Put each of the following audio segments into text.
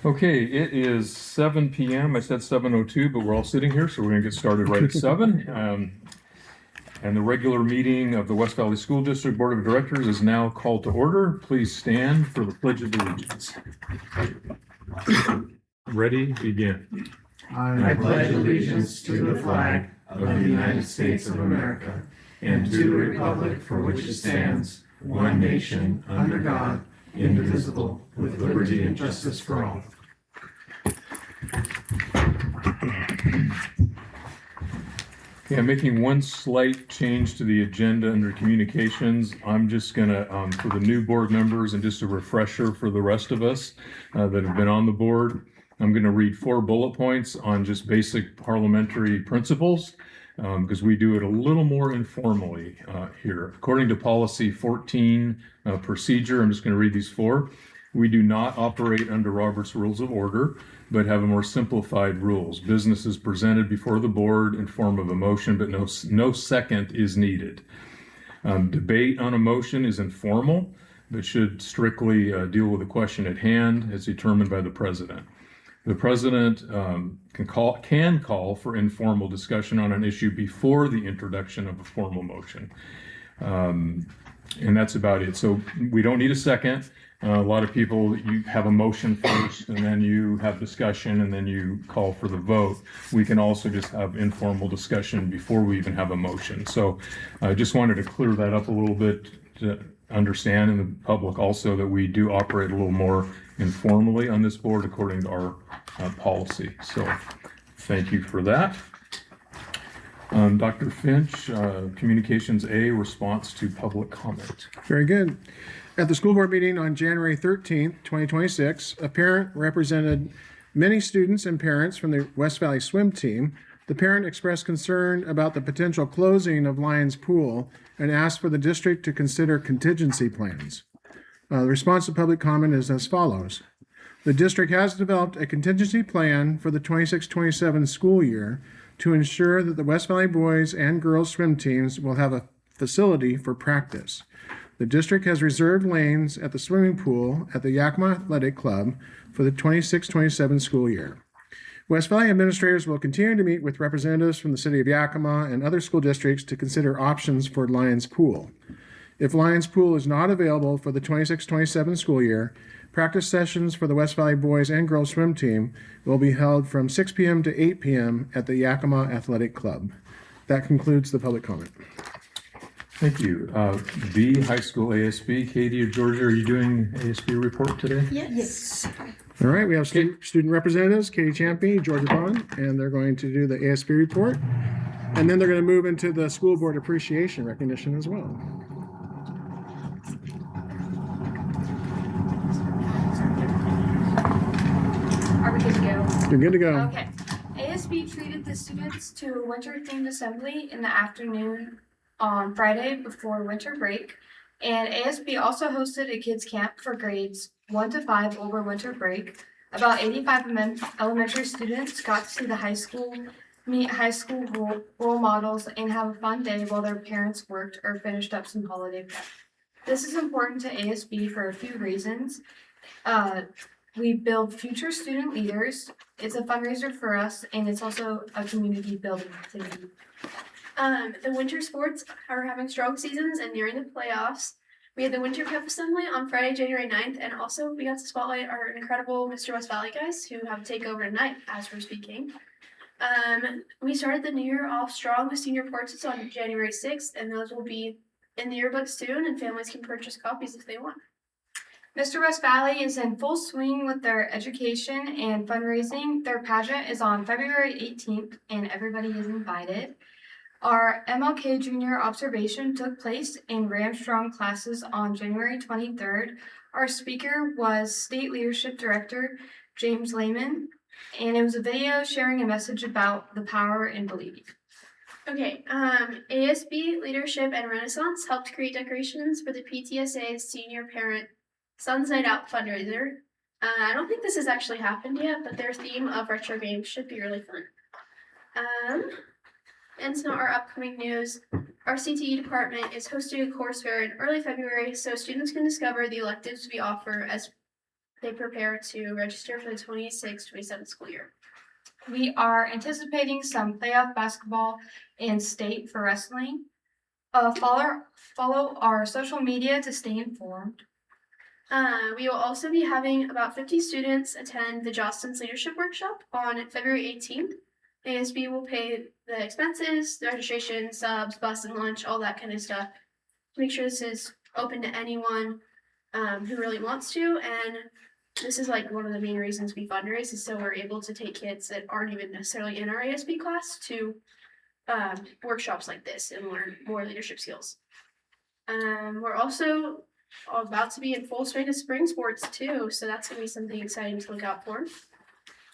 Okay, it is 7 p.m. I said 7:02, but we're all sitting here, so we're going to get started right at 7. And the regular meeting of the West Valley School District Board of Directors is now called to order. Please stand for the Pledge of Allegiance. Ready, begin. I pledge allegiance to the flag of the United States of America and to the republic for which it stands, one nation, under God, indivisible, with liberty and justice for all. Yeah, making one slight change to the agenda under communications. I'm just gonna, for the new board members and just a refresher for the rest of us that have been on the board, I'm gonna read 4 bullet points on just basic parliamentary principles because we do it a little more informally here. According to policy 14 procedure, I'm just gonna read these 4. We do not operate under Robert's Rules of Order, but have a more simplified rules. Business is presented before the board in form of a motion, but no second is needed. Debate on a motion is informal, but should strictly deal with the question at hand as determined by the president. The president can call for informal discussion on an issue before the introduction of a formal motion. And that's about it. So we don't need a second. A lot of people, you have a motion first and then you have discussion and then you call for the vote. We can also just have informal discussion before we even have a motion. So I just wanted to clear that up a little bit to understand in the public also that we do operate a little more informally on this board according to our policy. So thank you for that. Dr. Finch, Communications A, response to public comment. Very good. At the school board meeting on January 13th, 2026, a parent represented many students and parents from the West Valley swim team. The parent expressed concern about the potential closing of Lions Pool and asked for the district to consider contingency plans. The response to public comment is as follows. The district has developed a contingency plan for the 26-27 school year to ensure that the West Valley boys and girls swim teams will have a facility for practice. The district has reserved lanes at the swimming pool at the Yakima Athletic Club for the 26-27 school year. West Valley administrators will continue to meet with representatives from the city of Yakima and other school districts to consider options for Lions Pool. If Lions Pool is not available for the 26-27 school year, practice sessions for the West Valley boys and girls swim team will be held from 6 p.m. to 8 p.m. at the Yakima Athletic Club. That concludes the public comment. Thank you. B, high school ASB. Katie or Georgia, are you doing ASB report today? Yes. All right, we have student representatives, Katie Champy, Georgia Bond, and they're going to do the ASB report. And then they're going to move into the school board appreciation recognition as well. Are we good to go? You're good to go. Okay. ASB treated the students to a winter-themed assembly in the afternoon on Friday before winter break. And ASB also hosted a kids camp for grades 1 to 5 over winter break. About 85 elementary students got to see the high school, meet high school role models, and have a fun day while their parents worked or finished up some holiday prep. This is important to ASB for a few reasons. We build future student leaders. It's a fundraiser for us, and it's also a community building activity. The winter sports are having strong seasons and nearing the playoffs. We had the Winter Cup Assembly on Friday, January 9th, and also we got to spotlight our incredible Mr. West Valley guys who have a takeover tonight as we're speaking. We started the new year off strong with senior portraits on January 6th, and those will be in the yearbooks soon, and families can purchase copies if they want. Mr. West Valley is in full swing with their education and fundraising. Their pageant is on February 18th, and everybody is invited. Our MLK Junior Observation took place in Ramstrong classes on January 23rd. Our speaker was State Leadership Director James Lehman, and it was a video sharing a message about the power in believing. Okay, ASB Leadership and Renaissance helped create decorations for the PTSA's Senior Parent Sun's Night Out fundraiser. I don't think this has actually happened yet, but their theme of retro games should be really fun. And so our upcoming news, our CTE department is hosting a course fair in early February so students can discover the electives we offer as they prepare to register for the 26-27 school year. We are anticipating some playoff basketball and state for wrestling. Follow our social media to stay informed. We will also be having about 50 students attend the Jostens Leadership Workshop on February 18th. ASB will pay the expenses, the registration, subs, bus and lunch, all that kind of stuff. Make sure this is open to anyone who really wants to, and this is like one of the main reasons we fundraise is so we're able to take kids that aren't even necessarily in our ASB class to workshops like this and learn more leadership skills. We're also about to be in full swing of spring sports too, so that's gonna be something exciting to look out for.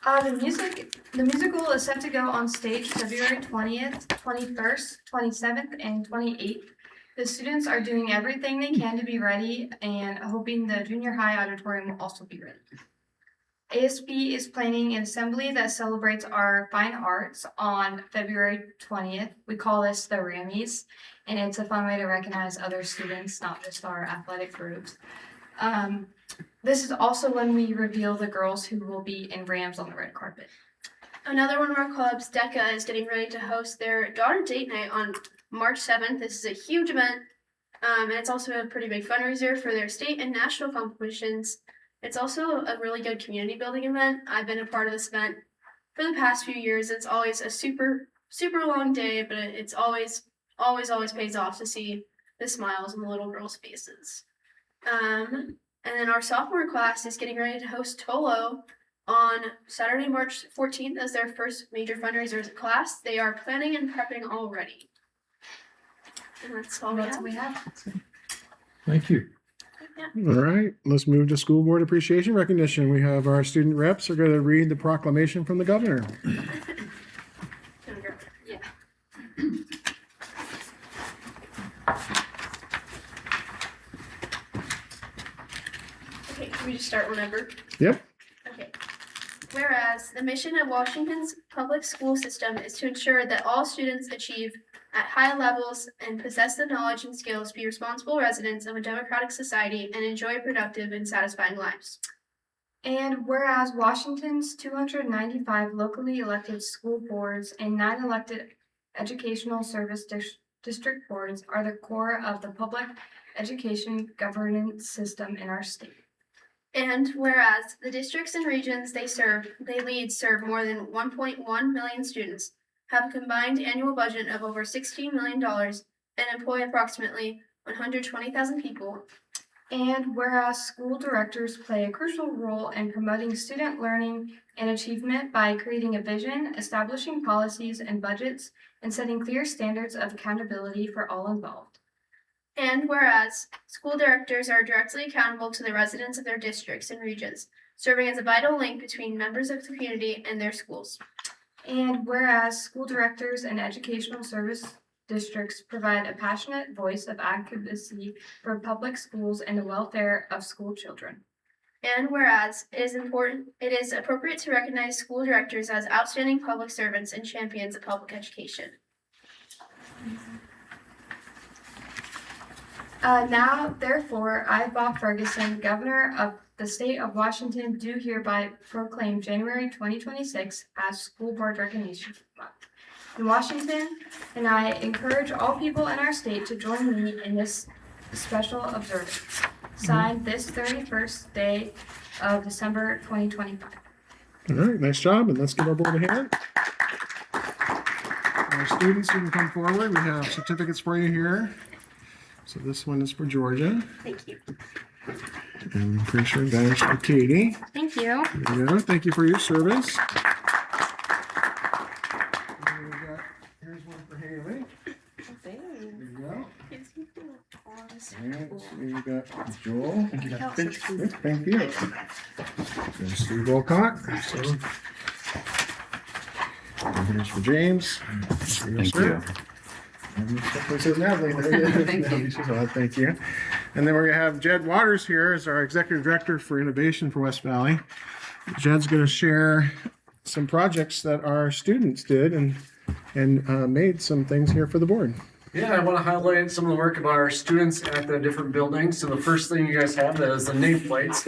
The musical is set to go on stage February 20th, 21st, 27th, and 28th. The students are doing everything they can to be ready and hoping the junior high auditorium will also be ready. ASB is planning an assembly that celebrates our fine arts on February 20th. We call this the Rammies, and it's a fun way to recognize other students, not just our athletic groups. This is also when we reveal the girls who will be in Rams on the red carpet. Another one of our clubs, DECA, is getting ready to host their daughter date night on March 7th. This is a huge event, and it's also a pretty big fundraiser for their state and national competitions. It's also a really good community building event. I've been a part of this event for the past few years. It's always a super, super long day, but it's always pays off to see the smiles on the little girls' faces. And then our sophomore class is getting ready to host Tolo on Saturday, March 14th as their first major fundraiser as a class. They are planning and prepping already. And that's all we have. Thank you. All right, let's move to school board appreciation recognition. We have our student reps are going to read the proclamation from the governor. Yeah. Okay, can we just start whenever? Yep. Okay. Whereas the mission of Washington's public school system is to ensure that all students achieve at high levels and possess the knowledge and skills to be responsible residents of a democratic society and enjoy productive and satisfying lives. And whereas Washington's 295 locally elected school boards and 9 elected educational service district boards are the core of the public education governance system in our state. And whereas the districts and regions they lead serve more than 1.1 million students, have a combined annual budget of over $16 million, and employ approximately 120,000 people. And whereas school directors play a crucial role in promoting student learning and achievement by creating a vision, establishing policies and budgets, and setting clear standards of accountability for all involved. And whereas school directors are directly accountable to the residents of their districts and regions, serving as a vital link between members of the community and their schools. And whereas school directors and educational service districts provide a passionate voice of advocacy for public schools and the welfare of school children. And whereas it is appropriate to recognize school directors as outstanding public servants and champions of public education. Now, therefore, I, Bob Ferguson, Governor of the State of Washington, do hereby proclaim January 2026 as School Board Recognition Month in Washington, and I encourage all people in our state to join me in this special observance. Signed this 31st day of December 2025. All right, nice job, and let's give our board a hand. Our students, you can come forward. We have certificates for you here. So this one is for Georgia. Thank you. And I'm pretty sure that is for Katie. Thank you. There you go. Thank you for your service. Here's one for Haley. There you go. And you got Joel. Thank you. And Steve Wilcott. And here's for James. Thank you. It says Natalie. Thank you. Thank you. And then we're going to have Jed Waters here as our Executive Director for Innovation for West Valley. Jed's going to share some projects that our students did and made some things here for the board. Yeah, I want to highlight some of the work of our students at the different buildings. So the first thing you guys have is the nameplates.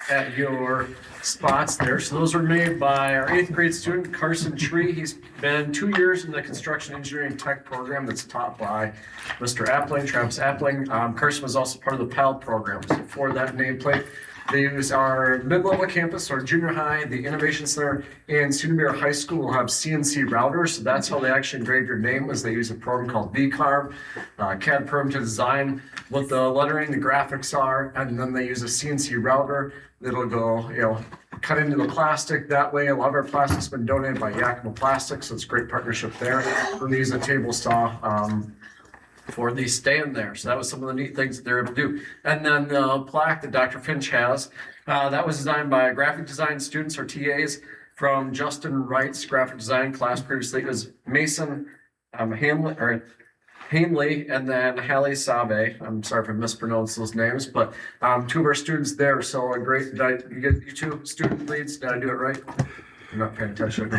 at your spots there. So those were made by our 8th grade student, Carson Tree. He's been 2 years in the construction engineering tech program that's taught by Mr. Appling, Travis Appling. Carson was also part of the PAL program. So for that nameplate, they use our mid-level campus, our junior high, the Innovation Center, and soon to be our high school will have CNC routers. So that's how they actually engrave your name, is they use a program called VCarve, CAD program to design what the lettering, the graphics are, and then they use a CNC router that'll go, cut into the plastic. That way, a lot of our plastic's been donated by Yakima Plastics, so it's a great partnership there. And they use a table saw for the stand there. So that was some of the neat things that they're able to do. And then the plaque that Dr. Finch has, that was designed by graphic design students or TAs from Justin Wright's graphic design class previously. It was Mason Hanley and then Hallie Sabe. I'm sorry if I mispronounced those names, but 2 of our students there. So a great, you get you 2 student leads. Did I do it right? I'm not paying attention.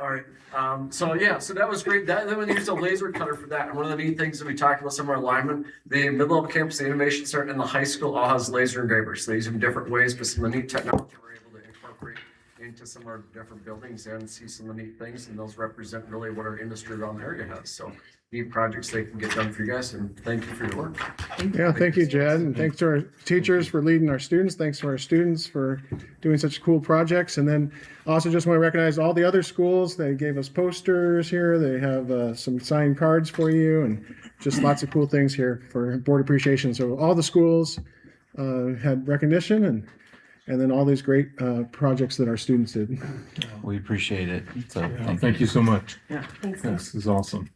All right. So that was great. Then we used a laser cutter for that. And one of the neat things that we talked about some of our linemen, the mid-level campus, the Innovation Center, and the high school all has laser engravers. So they use them in different ways, but some of the neat technology we're able to incorporate into some of our different buildings and see some of the neat things. And those represent really what our industry around the area has. So neat projects they can get done for you guys. And thank you for your work. Yeah, thank you, Jed, and thanks to our teachers for leading our students. Thanks to our students for doing such cool projects. And then also just want to recognize all the other schools. They gave us posters here. They have some signed cards for you and just lots of cool things here for board appreciation. So all the schools had recognition and then all these great projects that our students did. We appreciate it. So Thank you so much. Yeah. Thanks. This is awesome.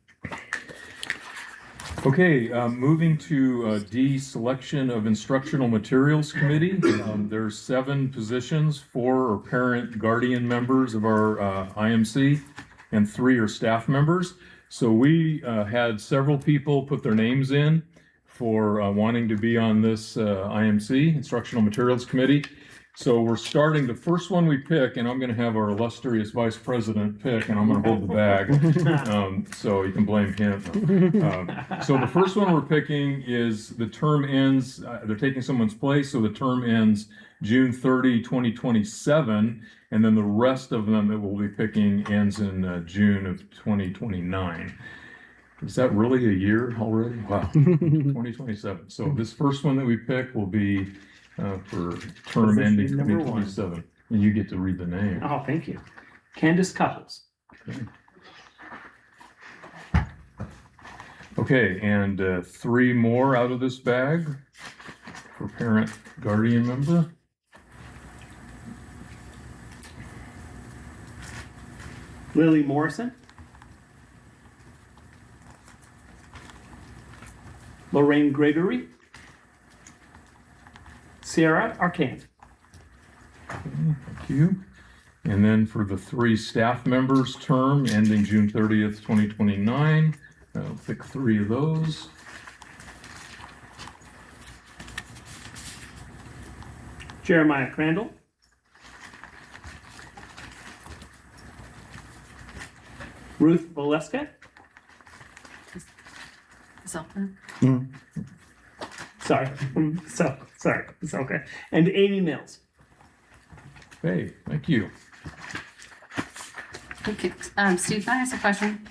Okay, moving to D, Selection of Instructional Materials Committee. There's 7 positions, 4 are parent guardian members of our IMC, and 3 are staff members. So we had several people put their names in for wanting to be on this IMC, Instructional Materials Committee. So we're starting, the first one we pick, and I'm going to have our illustrious vice president pick, and I'm going to hold the bag, so you can blame him. So the first one we're picking is the term ends, they're taking someone's place, so the term ends June 30, 2027, and then the rest of them that we'll be picking ends in June of 2029. Is that really a year already? Wow, 2027. So this first one that we pick will be for term ending Number 2027. And you get to read the name. Oh, thank you. Candace Couples. Okay, and 3 more out of this bag for parent guardian member. Lily Morrison. Lorraine Gregory. Sarah Arcane. Thank you. And then for the 3 staff members term ending June 30th, 2029, I'll pick 3 of those. Jeremiah Crandall. Ruth Valeska. Sorry. Sorry. It's okay. And Amy Mills. Hey, thank you. Okay, Steve, can I ask a question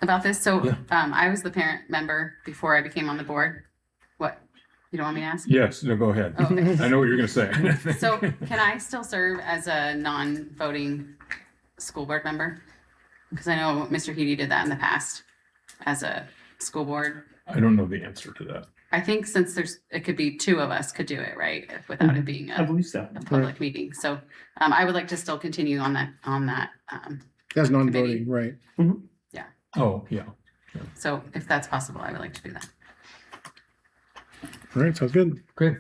about this? So, Yeah. I was the parent member before I became on the board. What? You don't want me to ask? Yes, no, go ahead. Oh, okay. I know what you're going to say. So, can I still serve as a non-voting school board member? Because I know Mr. Heedy did that in the past as a school board. I don't know the answer to that. I think since it could be 2 of us could do it, right? Without it being I a believe so. public meeting. So, I would like to still continue on that. That's non-voting, Committee. right? Oh, yeah. So if that's possible, I would like to do that. All right, sounds good. Okay.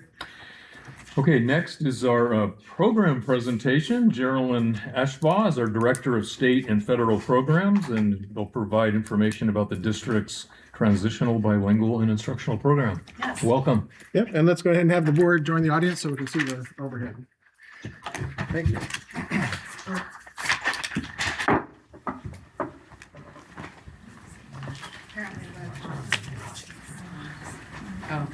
Okay, next is our program presentation. Geraldine Ashbaugh is our Director of State and Federal Programs, and they'll provide information about the district's transitional bilingual and instructional program. Yes. Welcome. Yep, and let's go ahead and have the board join the audience so we can see the overhead. Thank you. Oh.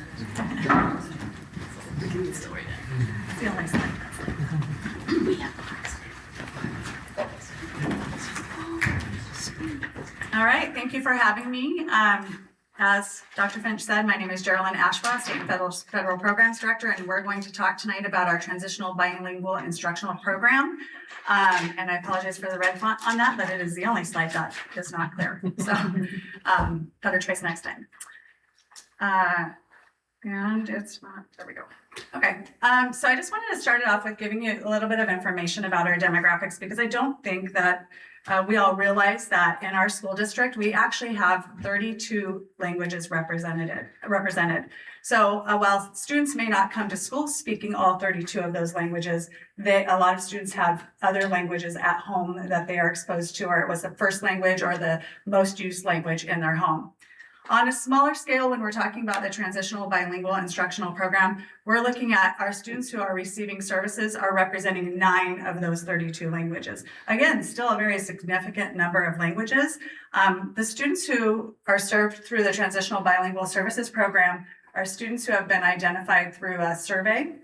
story then. It's the only slide that's like, we have parts. All right, thank you for having me. As Dr. Finch said, my name is Geraldine Ashbaugh, State and Federal Programs Director, and we're going to talk tonight about our Transitional Bilingual Instructional Program. And I apologize for the red font on that, but it is the only slide that is not clear. So better choice next time. And it's not, there we go. Okay, so I just wanted to start it off with giving you a little bit of information about our demographics, because I don't think that we all realize that in our school district, we actually have 32 languages represented. So while students may not come to school speaking all 32 of those languages, a lot of students have other languages at home that they are exposed to, or it was the first language or the most used language in their home. On a smaller scale, when we're talking about the Transitional Bilingual Instructional Program, we're looking at our students who are receiving services are representing 9 of those 32 languages. Again, still a very significant number of languages. The students who are served through the Transitional Bilingual Services Program are students who have been identified through a survey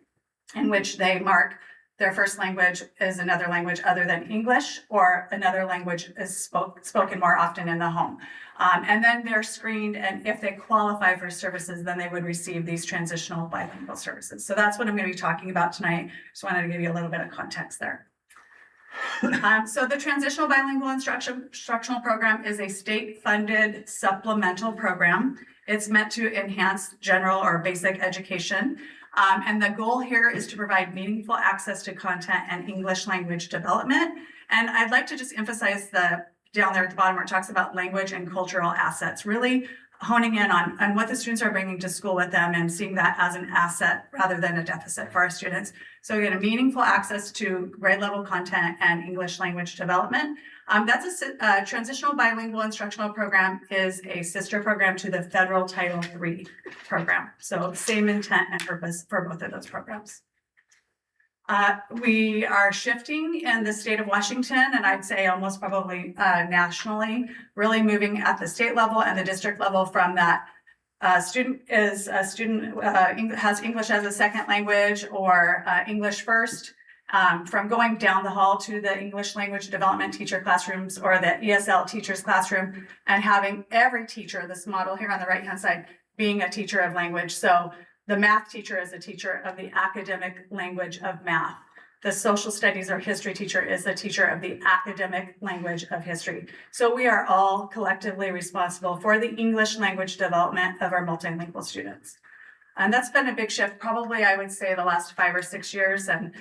in which they mark their first language is another language other than English, or another language is spoken more often in the home. And then they're screened, and if they qualify for services, then they would receive these transitional bilingual services. So that's what I'm going to be talking about tonight. Just wanted to give you a little bit of context there. So the Transitional Bilingual Instructional Program is a state-funded supplemental program. It's meant to enhance general or basic education. And the goal here is to provide meaningful access to content and English language development. And I'd like to just emphasize down there at the bottom where it talks about language and cultural assets, really honing in on what the students are bringing to school with them and seeing that as an asset rather than a deficit for our students. So again, a meaningful access to grade level content and English language development. That's a Transitional Bilingual Instructional Program is a sister program to the federal Title III program. So same intent and purpose for both of those programs. We are shifting in the state of Washington, and I'd say almost probably nationally, really moving at the state level and the district level from that student has English as a second language or English first, from going down the hall to the English language development teacher classrooms or the ESL teacher's classroom, and having every teacher, this model here on the right-hand side, being a teacher of language. So the math teacher is a teacher of the academic language of math. The social studies or history teacher is a teacher of the academic language of history. So we are all collectively responsible for the English language development of our multilingual students. And that's been a big shift, probably I would say the last 5 or 6 years, and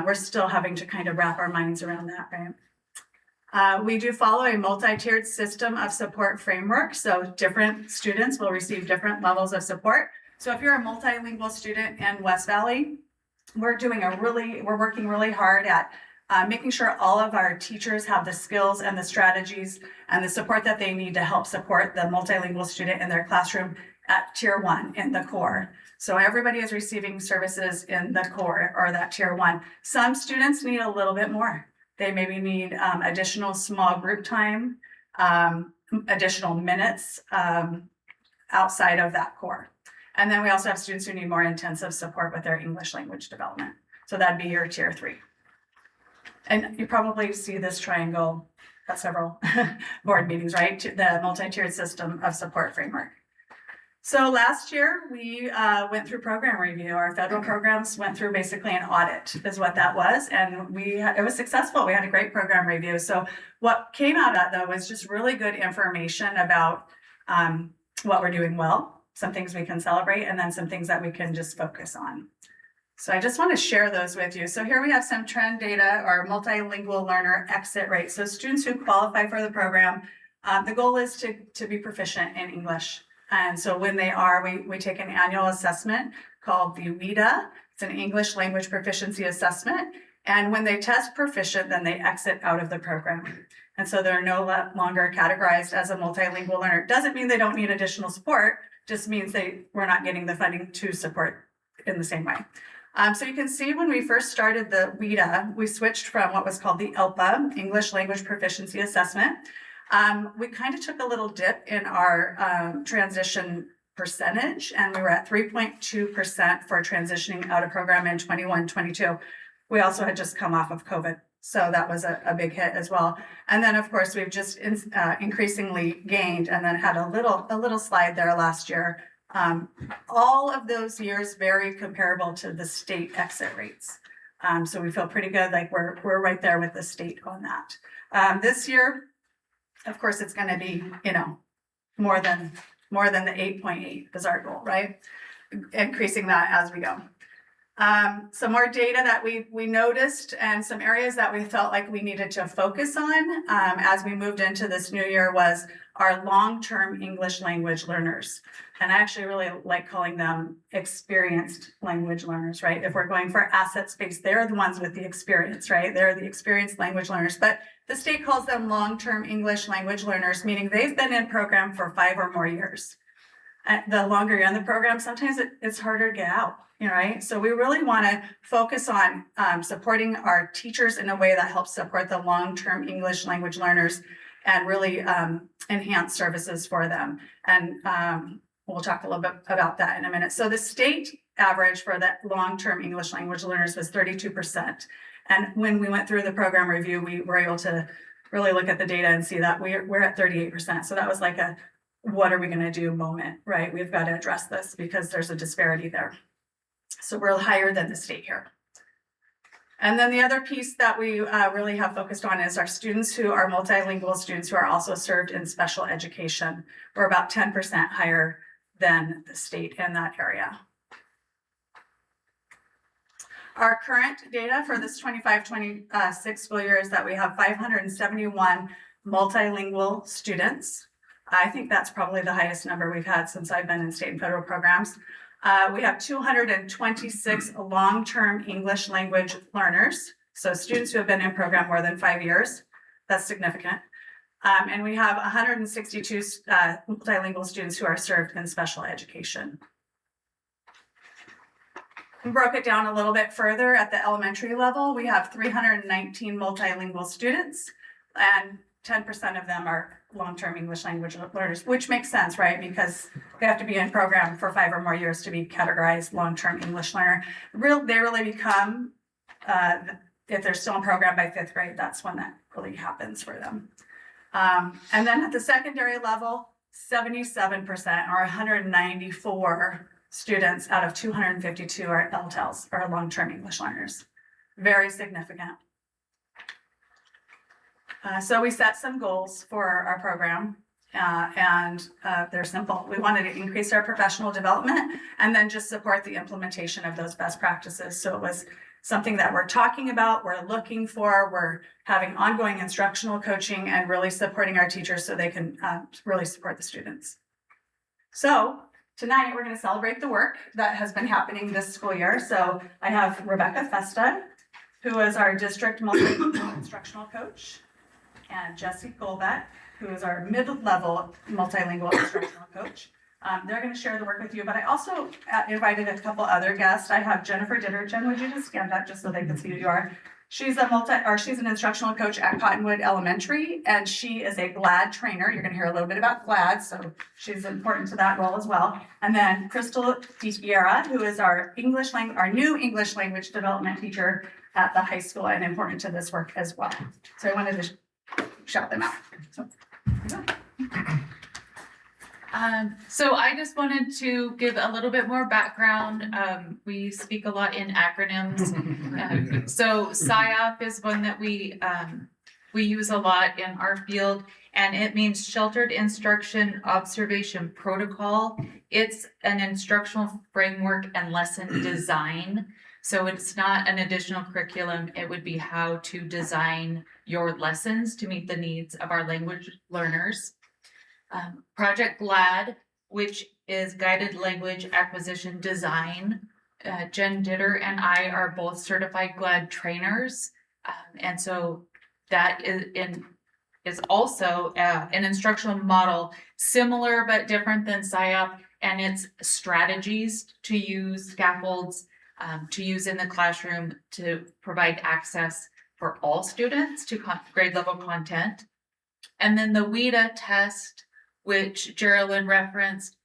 we're still having to kind of wrap our minds around that, right? We do follow a multi-tiered system of support framework, so different students will receive different levels of support. So if you're a multilingual student in West Valley, we're working really hard at making sure all of our teachers have the skills and the strategies and the support that they need to help support the multilingual student in their classroom at Tier 1 in the core. So everybody is receiving services in the core or that Tier 1. Some students need a little bit more. They maybe need additional small group time, additional minutes outside of that core. And then we also have students who need more intensive support with their English language development. So that'd be your Tier 3. And you probably see this triangle at several board meetings, right? The multi-tiered system of support framework. So last year we went through program review. Our federal programs went through basically an audit is what that was. And it was successful. We had a great program review. So what came out of that though was just really good information about what we're doing well, some things we can celebrate, and then some things that we can just focus on. So I just want to share those with you. So here we have some trend data or multilingual learner exit rate. So students who qualify for the program, the goal is to be proficient in English. And so when they are, we take an annual assessment called the WVSD. It's an English language proficiency assessment. And when they test proficient, then they exit out of the program. And so they're no longer categorized as a multilingual learner. It doesn't mean they don't need additional support, just means we're not getting the funding to support in the same way. So you can see when we first started the WVSD, we switched from what was called the ELPA, English Language Proficiency Assessment. We kind of took a little dip in our transition percentage, and we were at 3.2% for transitioning out of program in 21-22. We also had just come off of COVID, so that was a big hit as well. And then, of course, we've just increasingly gained, and then had a little slide there last year. All of those years very comparable to the state exit rates. So we feel pretty good, like we're right there with the state on that. This year, of course, it's going to be, more than the 8.8 is our goal, right? Increasing that as we go. Some more data that we noticed, and some areas that we felt like we needed to focus on as we moved into this new year, was our long-term English language learners. And I actually really like calling them experienced language learners, right? If we're going for asset space, they're the ones with the experience, right? They're the experienced language learners. But the state calls them long-term English language learners, meaning they've been in program for 5 or more years. The longer you're in the program, sometimes it's harder to get out, right? So we really want to focus on supporting our teachers in a way that helps support the long-term English language learners, and really enhance services for them. And we'll talk a little bit about that in a minute. So the state average for that long-term English language learners was 32%. And when we went through the program review, we were able to really look at the data and see that we're at 38%. So that was like a, what are we going to do moment, right? We've got to address this because there's a disparity there. So we're higher than the state here. And then the other piece that we really have focused on is our students who are multilingual students who are also served in special education. We're about 10% higher than the state in that area. Our current data for this 25-26 school year is that we have 571 multilingual students. I think that's probably the highest number we've had since I've been in state and federal programs. We have 226 long-term English language learners, so students who have been in program more than 5 years. That's significant. And we have 162 multilingual students who are served in special education. We broke it down a little bit further at the elementary level. We have 319 multilingual students, and 10% of them are long-term English language learners, which makes sense, right? Because they have to be in program for 5 or more years to be categorized long-term English learner. They really become, if they're still in program by 5th grade, that's when that really happens for them. And then at the secondary level, 77% or 194 students out of 252 are LTELs, or long-term English learners. Very significant. So we set some goals for our program, and they're simple. We wanted to increase our professional development and then just support the implementation of those best practices. So it was something that we're talking about, we're looking for, we're having ongoing instructional coaching and really supporting our teachers so they can really support the students. So tonight we're going to celebrate the work that has been happening this school year. So I have Rebecca Festa, who is our district multilingual instructional coach, and Jesse Golbeck, who is our mid-level multilingual instructional coach. They're going to share the work with you, but I also invited a couple other guests. I have Jennifer Dittergen. Would you just stand up just so they can see who you are? She's she's an instructional coach at Cottonwood Elementary, and she is a GLAD trainer. You're going to hear a little bit about GLAD, so she's important to that role as well. And then Crystal DiFiera, who is our new English language development teacher at the high school and important to this work as well. So I wanted to shout them out. So I just wanted to give a little bit more background. We speak a lot in acronyms. So SIOP is one that we use a lot in our field, and it means Sheltered Instruction Observation Protocol. It's an instructional framework and lesson design. So it's not an additional curriculum. It would be how to design your lessons to meet the needs of our language learners. Project GLAD, which is Guided Language Acquisition Design. Jen Ditter and I are both certified GLAD trainers. And so that is also an instructional model similar but different than SIOP, and it's strategies to use, scaffolds to use in the classroom to provide access for all students to grade level content. And then the WIDA test, which Geraldine referenced,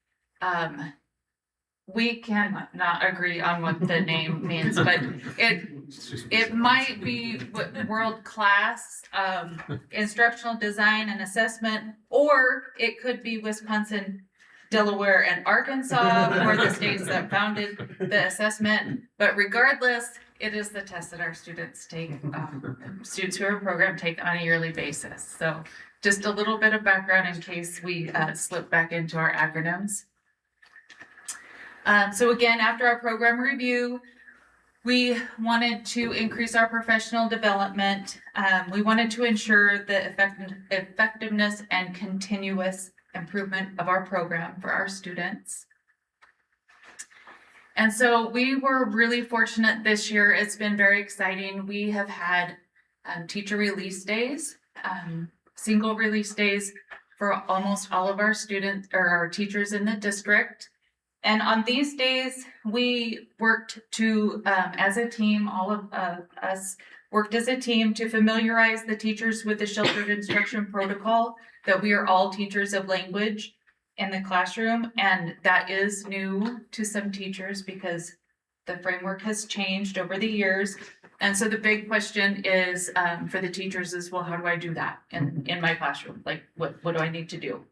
We can not agree on what the name means, but it might be world-class instructional design and assessment, or it could be Wisconsin, Delaware, and Arkansas, or the states that founded the assessment. But regardless, it is the test that our students take, students who are in program take on a yearly basis. So just a little bit of background in case we slip back into our acronyms. So again, after our program review, we wanted to increase our professional development. We wanted to ensure the effectiveness and continuous improvement of our program for our students. And so we were really fortunate this year. It's been very exciting. We have had teacher release days, single release days for almost all of our students or our teachers in the district. And on these days, we worked to, as a team, all of us worked as a team to familiarize the teachers with the sheltered instruction protocol, that we are all teachers of language in the classroom. And that is new to some teachers because the framework has changed over the years. And so the big question is for the teachers is, well, how do I do that in my classroom? Like, what do I need to do?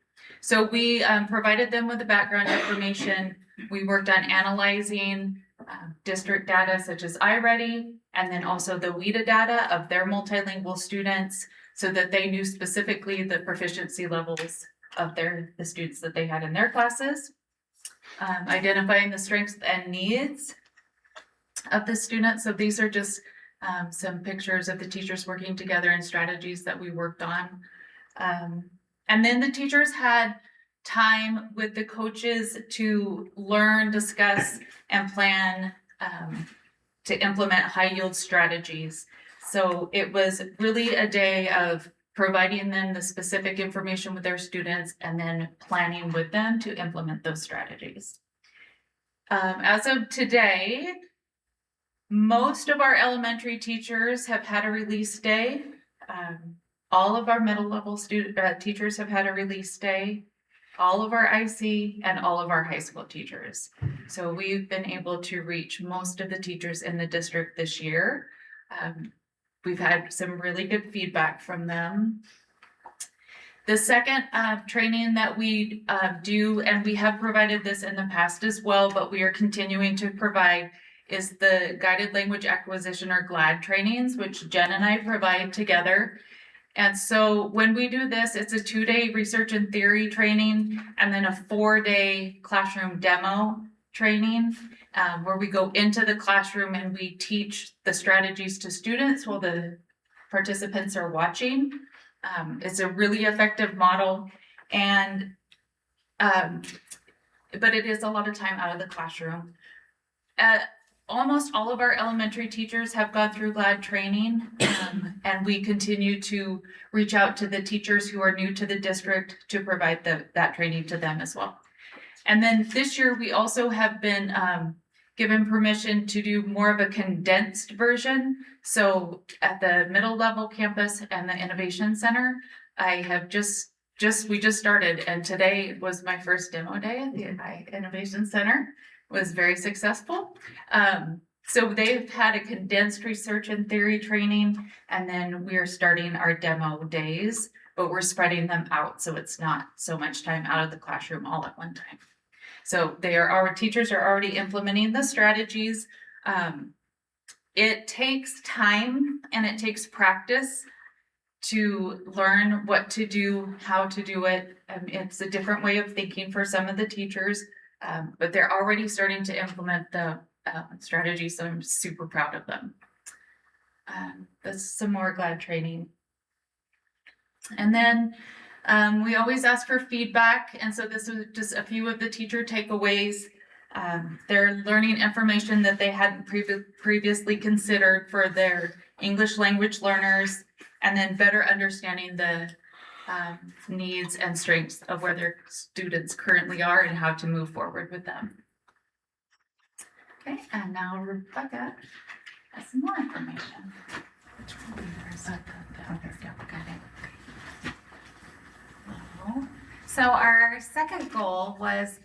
So we provided them with the background information. We worked on analyzing district data such as iReady, and then also the WVSD data of their multilingual students so that they knew specifically the proficiency levels of the students that they had in their classes. Identifying the strengths and needs of the students. So these are just some pictures of the teachers working together and strategies that we worked on. And then the teachers had time with the coaches to learn, discuss, and plan to implement high yield strategies. So it was really a day of providing them the specific information with their students and then planning with them to implement those strategies. As of today, most of our elementary teachers have had a release day. All of our middle level teachers have had a release day, all of our IC, and all of our high school teachers. So we've been able to reach most of the teachers in the district this year. We've had some really good feedback from them. The second training that we do, and we have provided this in the past as well, but we are continuing to provide, is the guided language acquisition or GLAD trainings, which Jen and I provide together. And so when we do this, it's a 2-day research and theory training and then a 4-day classroom demo training where we go into the classroom and we teach the strategies to students while the participants are watching. It's a really effective model, and but it is a lot of time out of the classroom. Almost all of our elementary teachers have gone through GLAD training, and we continue to reach out to the teachers who are new to the district to provide that training to them as well. And then this year, we also have been given permission to do more of a condensed version. So at the middle level campus and the Innovation Center, I have we just started, and today was my first demo day at the Innovation Center. Was very successful. So they've had a condensed research and theory training, and then we're starting our demo days, but we're spreading them out so it's not so much time out of the classroom all at one time. So our teachers are already implementing the strategies. It takes time and it takes practice to learn what to do, how to do it. It's a different way of thinking for some of the teachers. But they're already starting to implement the strategy, so I'm super proud of them. That's some more GLAD training. And then we always ask for feedback, and so this was just a few of the teacher takeaways. They're learning information that they hadn't previously considered for their English language learners, and then better understanding the needs and strengths of where their students currently are and how to move forward with them. Okay, and now Rebecca has some more information. So our second goal was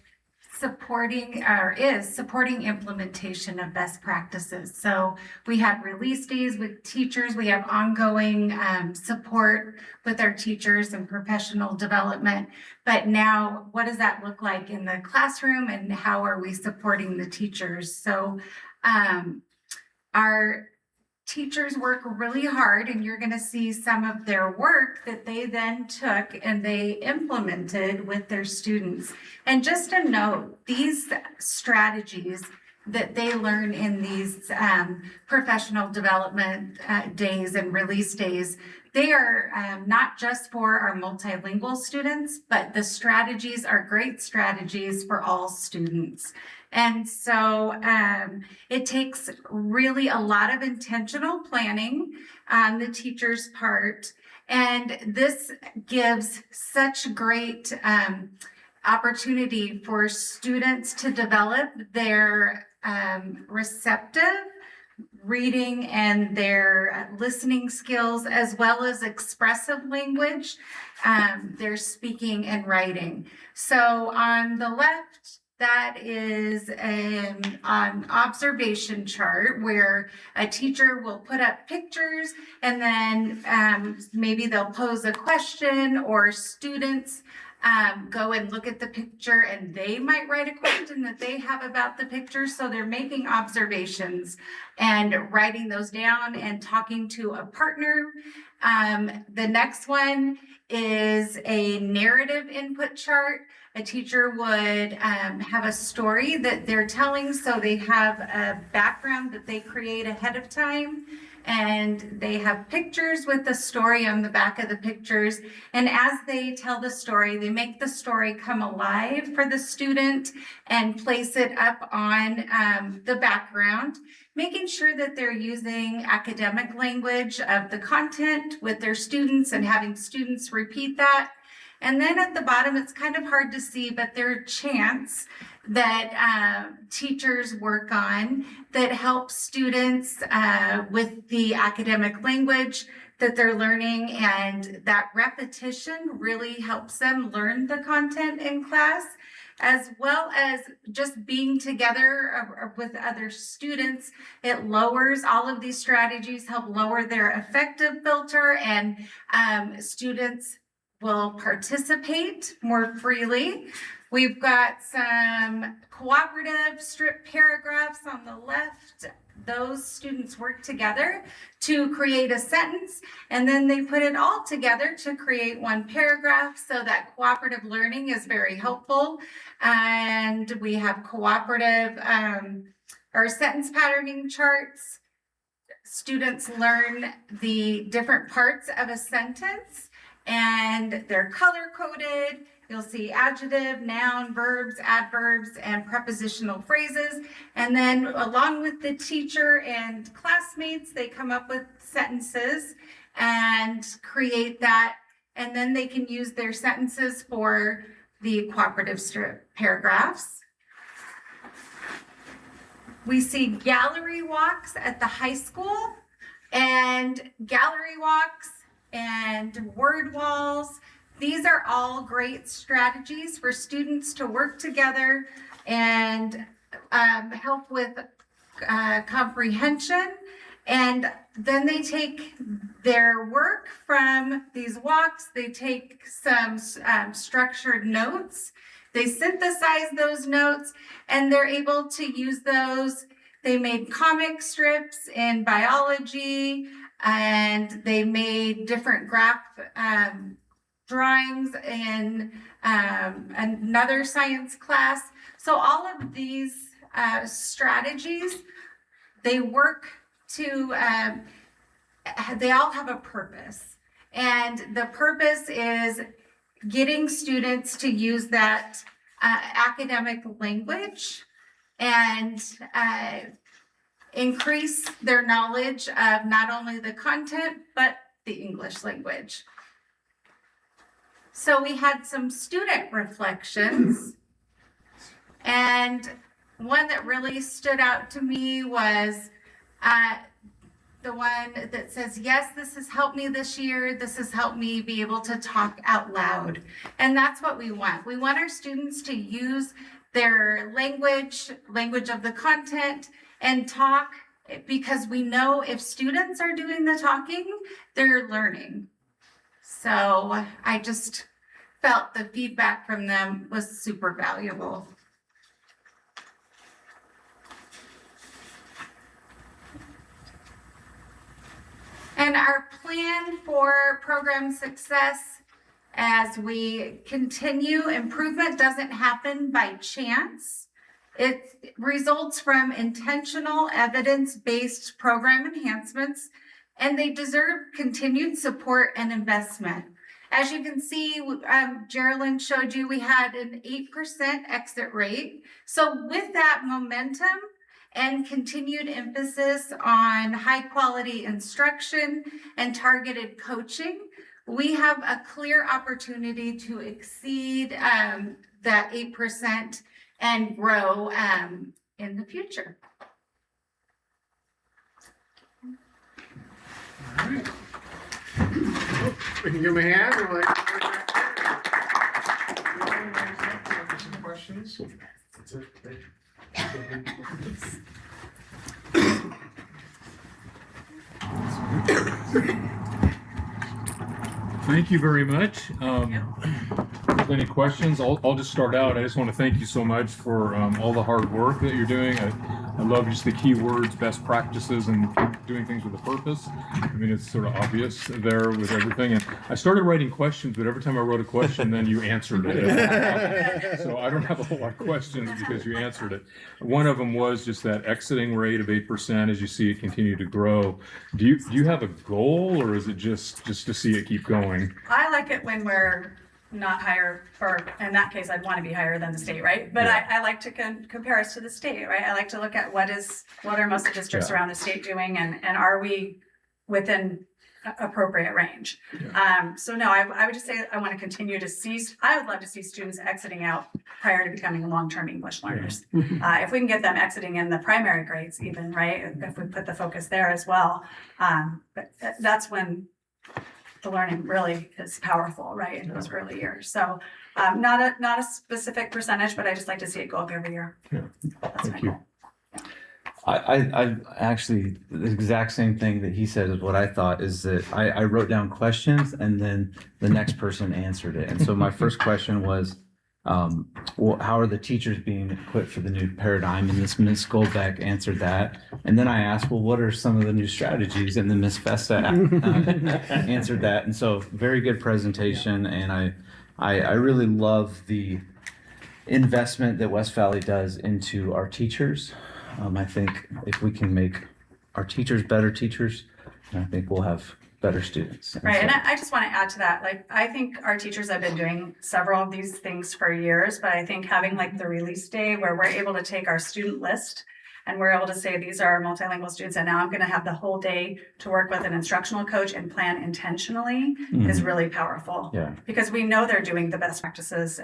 supporting or is supporting implementation of best practices. So we have release days with teachers. We have ongoing support with our teachers and professional development. But now, what does that look like in the classroom, and how are we supporting the teachers? So our teachers work really hard, and you're going to see some of their work that they then took and they implemented with their students. And just a note, these strategies that they learn in these professional development days and release days, they are not just for our multilingual students, but the strategies are great strategies for all students. And so it takes really a lot of intentional planning on the teacher's part. And this gives such great opportunity for students to develop their receptive reading and their listening skills, as well as expressive language, their speaking and writing. So on the left, that is an observation chart where a teacher will put up pictures, and then maybe they'll pose a question, or students go and look at the picture and they might write a question that they have about the picture. So they're making observations and writing those down and talking to a partner. The next one is a narrative input chart. A teacher would have a story that they're telling, so they have a background that they create ahead of time, and they have pictures with the story on the back of the pictures. And as they tell the story, they make the story come alive for the student and place it up on the background, making sure that they're using academic language of the content with their students and having students repeat that. And then at the bottom, it's kind of hard to see, but there are chants that teachers work on that help students with the academic language that they're learning, and that repetition really helps them learn the content in class, as well as just being together with other students. It lowers, all of these strategies help lower their affective filter, and students will participate more freely. We've got some cooperative strip paragraphs on the left. Those students work together to create a sentence, and then they put it all together to create one paragraph. So that cooperative learning is very helpful. And we have cooperative or sentence patterning charts. Students learn the different parts of a sentence, and they're color coded. You'll see adjective, noun, verbs, adverbs, and prepositional phrases. And then along with the teacher and classmates, they come up with sentences and create that. And then they can use their sentences for the cooperative strip paragraphs. We see gallery walks at the high school, and gallery walks and word walls. These are all great strategies for students to work together and help with comprehension. And then they take their work from these walks, they take some structured notes, they synthesize those notes, and they're able to use those. They made comic strips in biology, and they made different graph drawings in another science class. So all of these strategies, they work to, they all have a purpose. And the purpose is getting students to use that academic language and increase their knowledge of not only the content, but the English language. So we had some student reflections, and one that really stood out to me was the one that says, yes, this has helped me this year. This has helped me be able to talk out loud. And that's what we want. We want our students to use their language of the content, and talk, because we know if students are doing the talking, they're learning. So I just felt the feedback from them was super valuable. And our plan for program success as we continue, improvement doesn't happen by chance. It results from intentional evidence-based program enhancements, and they deserve continued support and investment. As you can see, Geraldine showed you we had an 8% exit rate. So with that momentum and continued emphasis on high quality instruction and targeted coaching, we have a clear opportunity to exceed that 8% and grow in the future. All right. We can give them a hand. Or like, some questions. That's it. Thank you very much. If any questions, I'll just start out. I just want to thank you so much for all the hard work that you're doing. I love just the key words, best practices, and doing things with a purpose. I mean, it's sort of obvious there with everything. And I started writing questions, but every time I wrote a question, then you answered it. So I don't have a whole lot of questions because you answered it. One of them was just that exiting rate of 8% as you see it continue to grow. Do you have a goal, or is it just to see it keep going? I like it when we're not higher, or in that case, I'd want to be higher than the state, right? But Yeah. I like to compare us to the state, right? I like to look at what are most of the districts around the state doing, and are we within appropriate range? So no, I would just say I want to continue to see, I would love to see students exiting out prior to becoming long-term English learners. If we can get them exiting in the primary grades even, right? If we put the focus there as well. But that's when the learning really is powerful, right, in those early years. So not a specific percentage, but I just like to see it go up every year. Yeah. That's my Thank you. goal. I actually, the exact same thing that he said is what I thought, is that I wrote down questions and then the next person answered it. And so my first question was, well, how are the teachers being equipped for the new paradigm? And this Ms. Goldbeck answered that. And then I asked, well, what are some of the new strategies? And then Ms. Festa answered that. And so very good presentation. And I really love the investment that West Valley does into our teachers. I think if we can make our teachers better teachers, I think we'll have better students. Right, and I just want to add to that, like, I think our teachers have been doing several of these things for years, but I think having like the release day where we're able to take our student list and we're able to say, these are our multilingual students, and now I'm going to have the whole day to work with an instructional coach and plan intentionally is really powerful. Yeah. Because we know they're doing the best practices,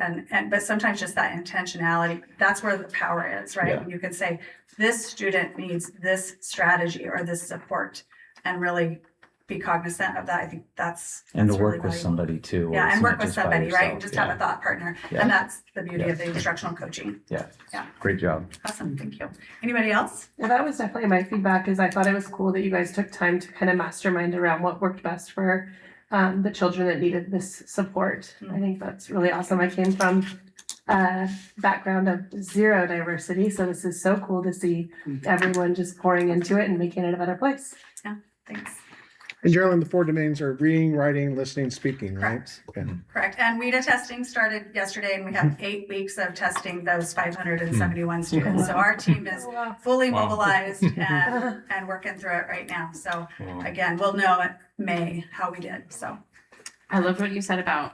but sometimes just that intentionality, that's where the power is, right? Yeah. You can say, this student needs this strategy or this support, and really be cognizant of that. I think that's And to really work with valuable. somebody too. Yeah, It's and not work with just by somebody, right? yourself. Just Yeah. have a thought partner. Yeah. And that's the beauty Yeah. of the instructional coaching. Yeah. Yeah. Great job. Awesome, thank you. Anybody else? Well, that was definitely my feedback. Is I thought it was cool that you guys took time to kind of mastermind around what worked best for the children that needed this support. I think that's really awesome. I came from a background of zero diversity, so this is so cool to see everyone just pouring into it and making it a better place. Yeah, thanks. And Geraldine, the 4 domains are reading, writing, listening, speaking, right? Correct. Okay. Correct. And WIDA testing started yesterday, and we have 8 weeks of testing those 571 students. So our team is fully mobilized and working through it right now. So again, we'll know in May how we did, so. I love what you said about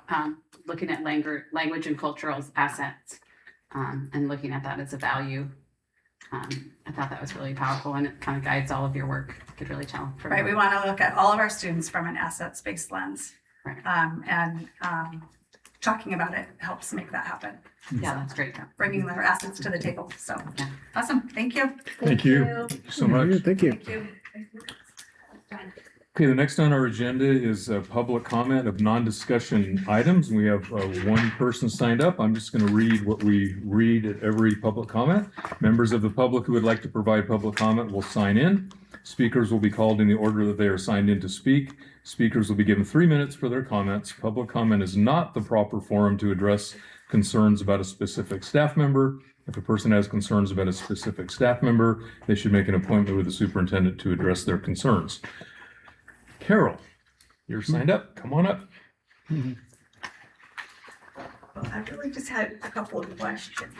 looking at language and cultural assets and looking at that as a value. I thought that was really powerful, and it kind of guides all of your work. You could really tell. Right, we want to look at all of our students from an assets-based lens. Right. And talking about it helps make that happen. Yeah, that's great. Bringing their assets to the table, so. Yeah. Awesome, thank you. Thank you. Thank you so much. Thank you. Thank you. Okay, the next on our agenda is a public comment of non-discussion items. We have one person signed up. I'm just going to read what we read at every public comment. Members of the public who would like to provide public comment will sign in. Speakers will be called in the order that they are signed in to speak. Speakers will be given 3 minutes for their comments. Public comment is not the proper forum to address concerns about a specific staff member. If a person has concerns about a specific staff member, they should make an appointment with the superintendent to address their concerns. Carol, you're signed up. Come on up. Well, I really just had a couple of questions.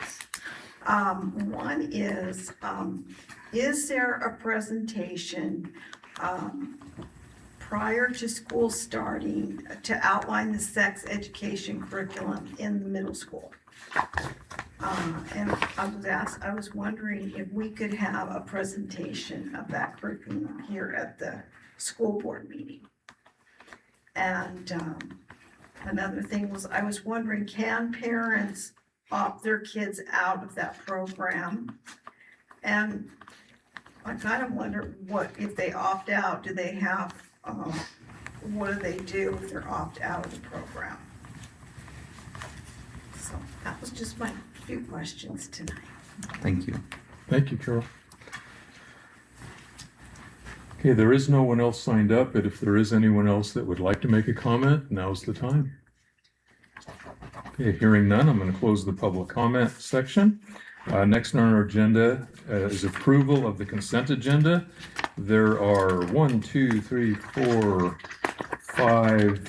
One is there a presentation prior to school starting to outline the sex education curriculum in the middle school? And I was wondering if we could have a presentation of that curriculum here at the school board meeting. And another thing was, I was wondering, can parents opt their kids out of that program? And I kind of wonder what, if they opt out, do they have, what do they do if they're opt out of the program? So that was just my few questions tonight. Thank you. Thank you, Carol. Okay, there is no one else signed up, but if there is anyone else that would like to make a comment, now's the time. Okay, hearing none, I'm going to close the public comment section. Next on our agenda is approval of the consent agenda. There are 1, 2, 3, 4, 5,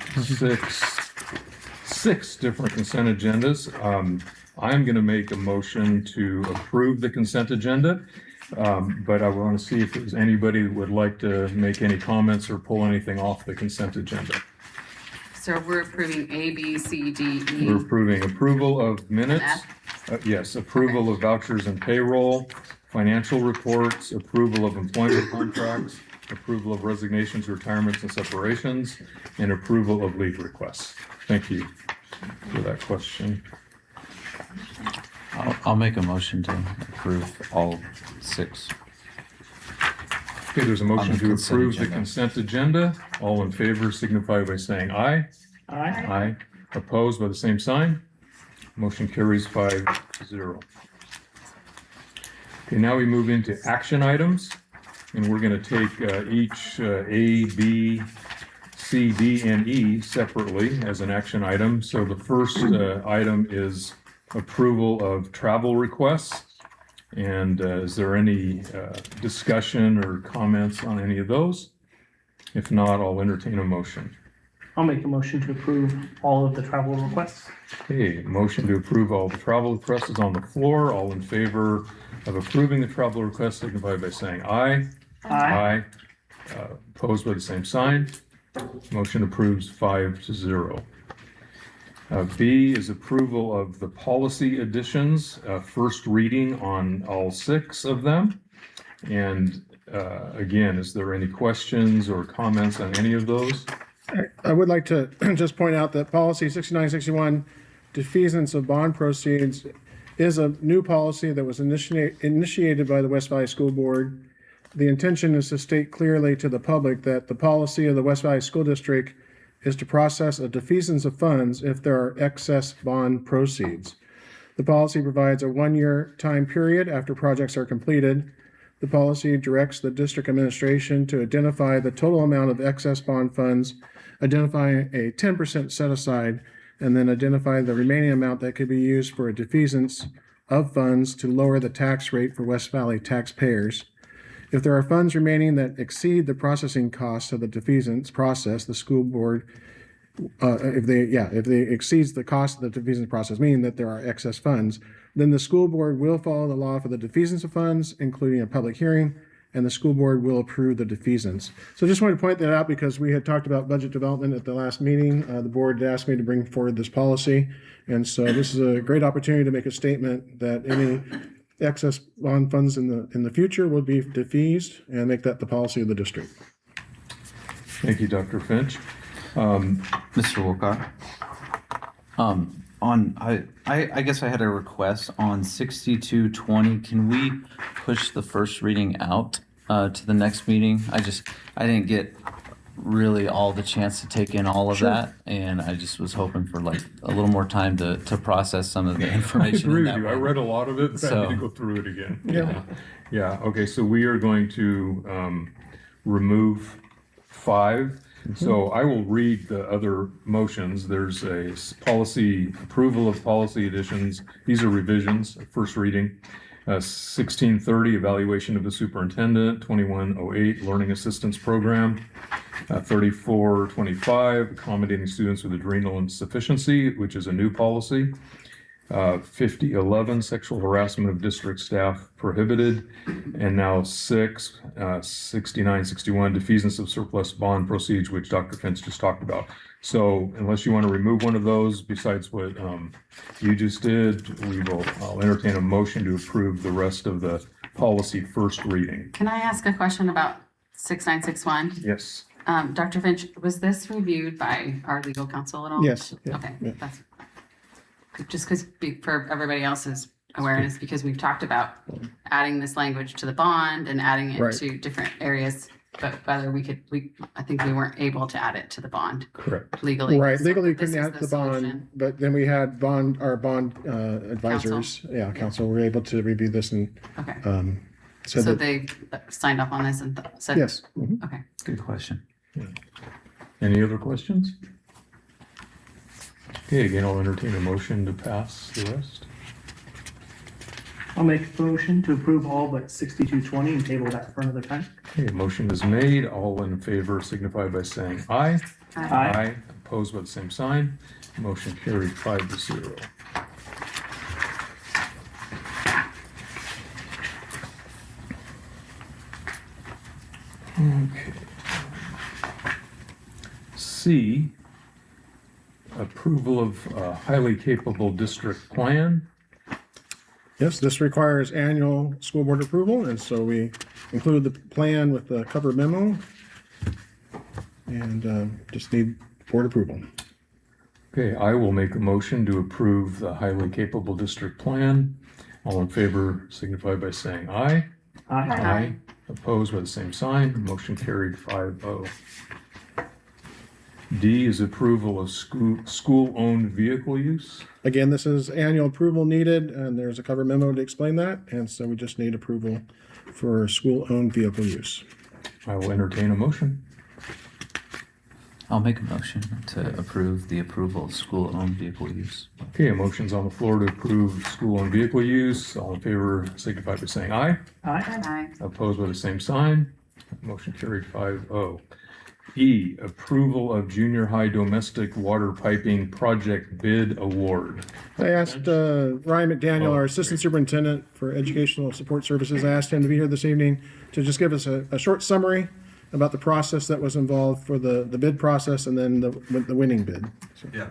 6 different consent agendas. I'm going to make a motion to approve the consent agenda. But I want to see if there's anybody that would like to make any comments or pull anything off the consent agenda. So we're approving A, B, C, D, E. We're approving approval of minutes. Yes, approval of vouchers and payroll, financial reports, approval of employment contracts, approval of resignations, retirements, and separations, and approval of leave requests. Thank you for that question. I'll make a motion to approve all 6. Okay, there's a motion to approve the consent agenda. All in favor signify by saying aye. Aye. Aye. Opposed by the same sign. Motion carries 5-0. Okay, now we move into action items, and we're going to take each A, B, C, D, and E separately as an action item. So the first item is approval of travel requests. And is there any discussion or comments on any of those? If not, I'll entertain a motion. I'll make a motion to approve all of the travel requests. Okay, motion to approve all the travel requests is on the floor. All in favor of approving the travel request signify by saying aye. Aye. Opposed by the same sign. Motion approves 5-0. B is approval of the policy additions, first reading on all 6 of them. And again, is there any questions or comments on any of those? I would like to just point out that policy 6961, defeasance of bond proceeds, is a new policy that was initiated by the West Valley School Board. The intention is to state clearly to the public that the policy of the West Valley School District is to process a defeasance of funds if there are excess bond proceeds. The policy provides a 1-year time period after projects are completed. The policy directs the district administration to identify the total amount of excess bond funds, identify a 10% set aside, and then identify the remaining amount that could be used for a defeasance of funds to lower the tax rate for West Valley taxpayers. If there are funds remaining that exceed the processing costs of the defeasance process, the school board, if they exceeds the cost of the defeasance process, meaning that there are excess funds, then the school board will follow the law for the defeasance of funds, including a public hearing, and the school board will approve the defeasance. So I just wanted to point that out because we had talked about budget development at the last meeting. The board asked me to bring forward this policy. And so this is a great opportunity to make a statement that any excess bond funds in the future will be defeased and make that the policy of the district. Thank you, Dr. Finch. Mr. Wilcott. I guess I had a request on 6220. Can we push the first reading out to the next meeting? I didn't get really all the chance to take in all of Sure. that, and I just was hoping for like a little more time to process some of the I information agree in with that you. I one. read a lot of it, but I need to So- go through it again. Yeah. Yeah, okay, so we are going to remove 5. So I will read the other motions. There's a policy, approval of policy additions. These are revisions, first reading. 1630, evaluation of the superintendent. 2108, learning assistance program. 3425, accommodating students with adrenal insufficiency, which is a new policy. 5011, sexual harassment of district staff prohibited. And now 6961, defeasance of surplus bond proceeds, which Dr. Finch just talked about. So unless you want to remove one of those besides what you just did, I'll entertain a motion to approve the rest of the policy first reading. Can I ask a question about 6961? Yes. Dr. Finch, was this reviewed by our legal counsel at all? Yes. Yeah, Okay, yeah. that's just because for everybody else's awareness, because we've talked about adding this language to the bond and adding it Right. to different areas, but whether I think we weren't able to add it to the bond Correct. legally. Right, So legally this couldn't is add the the bond, solution. but then we had our bond advisors, council were able to review this and Okay, said so that, they signed off on this and said. yes. Mhm. Okay. Good question. Any other questions? Okay, again, I'll entertain a motion to pass the rest. I'll make a motion to approve all but 6220 and table that for another time. Okay, motion is made. All in favor signify by saying aye. Aye. Opposed by the same sign. Motion carried 5-0. Okay. C, approval of highly capable district plan. Yes, this requires annual school board approval, and so we include the plan with the cover memo. And just need board approval. Okay, I will make a motion to approve the highly capable district plan. All in favor signify by saying aye. Aye. Opposed by the same sign. Motion carried 5-0. D is approval of school-owned vehicle use. Again, this is annual approval needed, and there's a cover memo to explain that, and so we just need approval for school-owned vehicle use. I will entertain a motion. I'll make a motion to approve the approval of school-owned vehicle use. Okay, a motion's on the floor to approve school-owned vehicle use. All in favor signify by saying aye. Aye. Aye. Opposed by the same sign. Motion carried 5-0. E, approval of junior high domestic water piping project bid award. I asked Ryan McDaniel, our Assistant Superintendent for Educational Support Services, I asked him to be here this evening to just give us a short summary about the process that was involved for the bid process and then the winning bid. So, Yeah.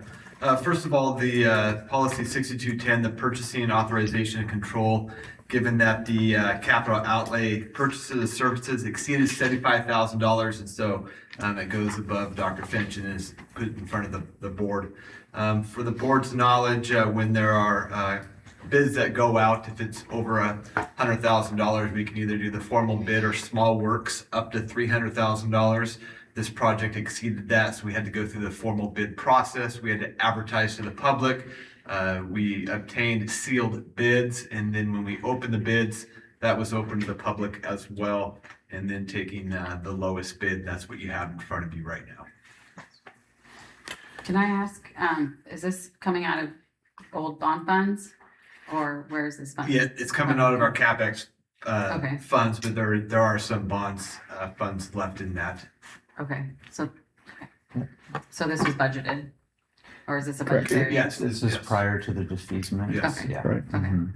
First of all, the policy 6210, the purchasing authorization and control, given that the capital outlay purchases of services exceeded $75,000, and so it goes above Dr. Finch and is put in front of the board. For the board's knowledge, when there are bids that go out, if it's over $100,000, we can either do the formal bid or small works up to $300,000. This project exceeded that, so we had to go through the formal bid process. We had to advertise to the public. We obtained sealed bids, and then when we opened the bids, that was open to the public as well. And then taking the lowest bid, that's what you have in front of you right now. Can I ask, is this coming out of old bond funds? Or where is this fund? Yeah, it's coming out of our CapEx Okay. funds, but there are some bonds funds left in that. Okay, so this was budgeted? Or is this a Correct. budgetary? Yes, This is yes. prior to the defeasement. Yes. Okay. Yeah. Right. Okay. Mhm.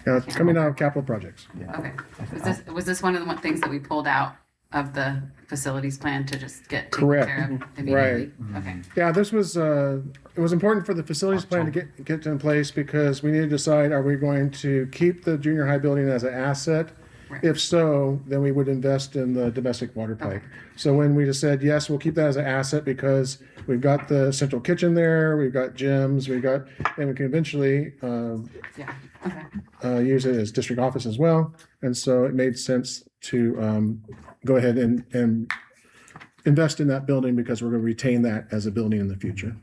Yeah, it's coming out of capital projects. Yeah. Okay, was this one of the things that we pulled out of the facilities plan to just get taken Correct. care of immediately? Right. Okay, Yeah, this was, it was important for the facilities plan to get in place because we need to decide, are we going to keep the junior high building as an asset? Right. If so, then we would invest in the domestic water pipe. So when we just said, yes, we'll keep that as an asset because we've got the central kitchen there, we've got gyms, and we can eventually yeah, okay, use it as district office as well. And so it made sense to go ahead and invest in that building because we're going to retain that as a building in the future.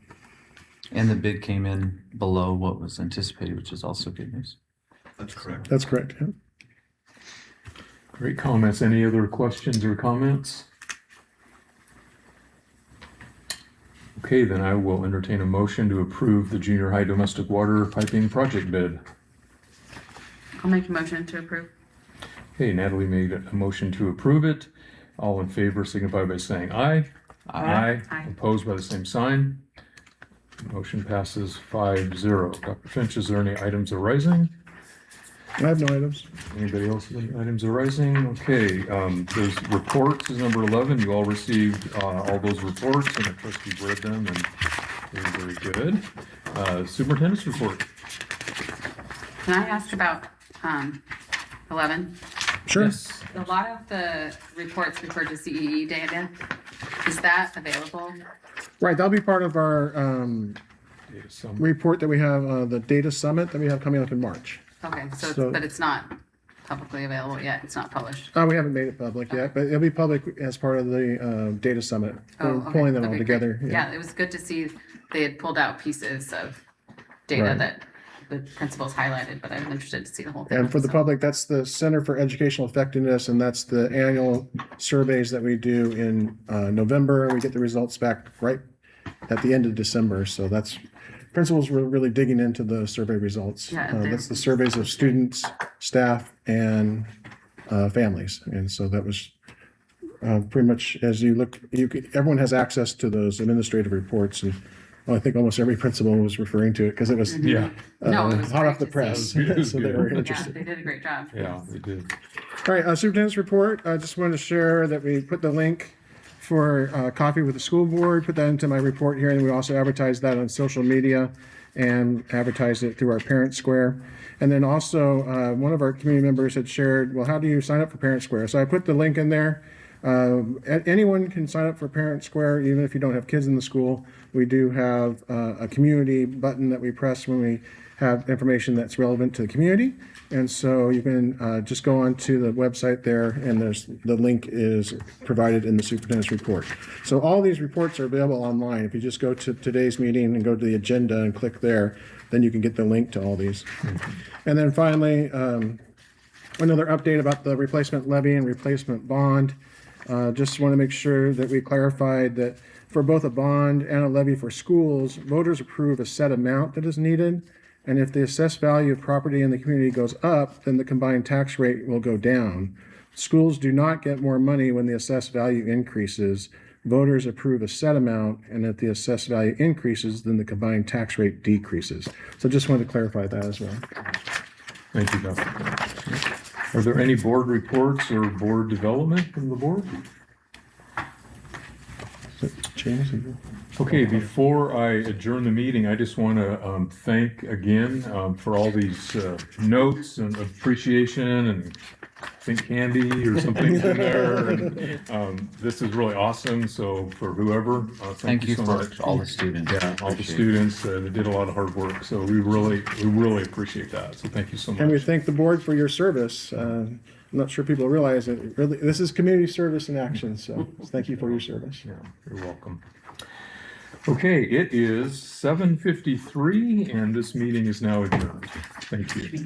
And the bid came in below what was anticipated, which is also good news. That's correct. That's correct. Yeah. Great comments. Any other questions or comments? Okay, then I will entertain a motion to approve the junior high domestic water piping project bid. I'll make a motion to approve. Okay, Natalie made a motion to approve it. All in favor signify by saying aye. Aye. Opposed by the same sign. Motion passes 5-0. Dr. Finch, is there any items arising? I have no items. Anybody else have any items arising? Okay, there's reports is number 11. You all received all those reports, and I trust you've read them, and they're very good. Superintendent's report. Can I ask about 11? Sure. Yes. A lot of the reports refer to CEE data. Is that available? Right, that'll be part of our Data summary. report that we have, the data summit that we have coming up in March. Okay, so, So- but it's not publicly available yet. It's not published. We haven't made it public yet, but it'll be public as part of the data summit. We're okay. pulling them all Okay, together. great. Yeah, it was good to see they had pulled out pieces of data Right. that the principals highlighted, but I'm interested to see the whole thing. And for the so. public, that's the Center for Educational Effectiveness, and that's the annual surveys that we do in November. We get the results back right at the end of December. So that's, principals were really digging into the survey results. Yeah, they're- That's the surveys of students, staff, and families. And so that was pretty much, as you look, everyone has access to those administrative reports. And I think almost every principal was referring to it because it was Yeah. No, it was hot great off the to see. press. It was So they good. were Yeah, interested. they did a great job. Yeah, they did. All right, superintendent's report. I just wanted to share that we put the link for coffee with the school board, put that into my report here, and we also advertised that on social media and advertised it through our Parent Square. And then also, one of our community members had shared, well, how do you sign up for Parent Square? So I put the link in there. Anyone can sign up for Parent Square, even if you don't have kids in the school. We do have a community button that we press when we have information that's relevant to the community. And so you can just go onto the website there, and the link is provided in the superintendent's report. So all these reports are available online. If you just go to today's meeting and go to the agenda and click there, then you can get the link to all these. And then finally, another update about the replacement levy and replacement bond. Just want to make sure that we clarified that for both a bond and a levy for schools, voters approve a set amount that is needed. And if the assessed value of property in the community goes up, then the combined tax rate will go down. Schools do not get more money when the assessed value increases. Voters approve a set amount, and if the assessed value increases, then the combined tax rate decreases. So just wanted to clarify that as well. Thank you, Dr. Are there any board reports or board development from the board? James? Okay, before I adjourn the meeting, I just want to thank again for all these notes and appreciation, and I think candy or something in there. And, this is really awesome. So for whoever, Thank you so for much. all the students. Yeah, all the Appreciate it. students that did a lot of hard work. So we really appreciate that. So thank you so And we much. thank the board for your service. I'm not sure people realize it. Really, this is community service in action. So thank you for your service. Yeah, you're welcome. Okay, it is 7:53 and this meeting is now adjourned. Thank you.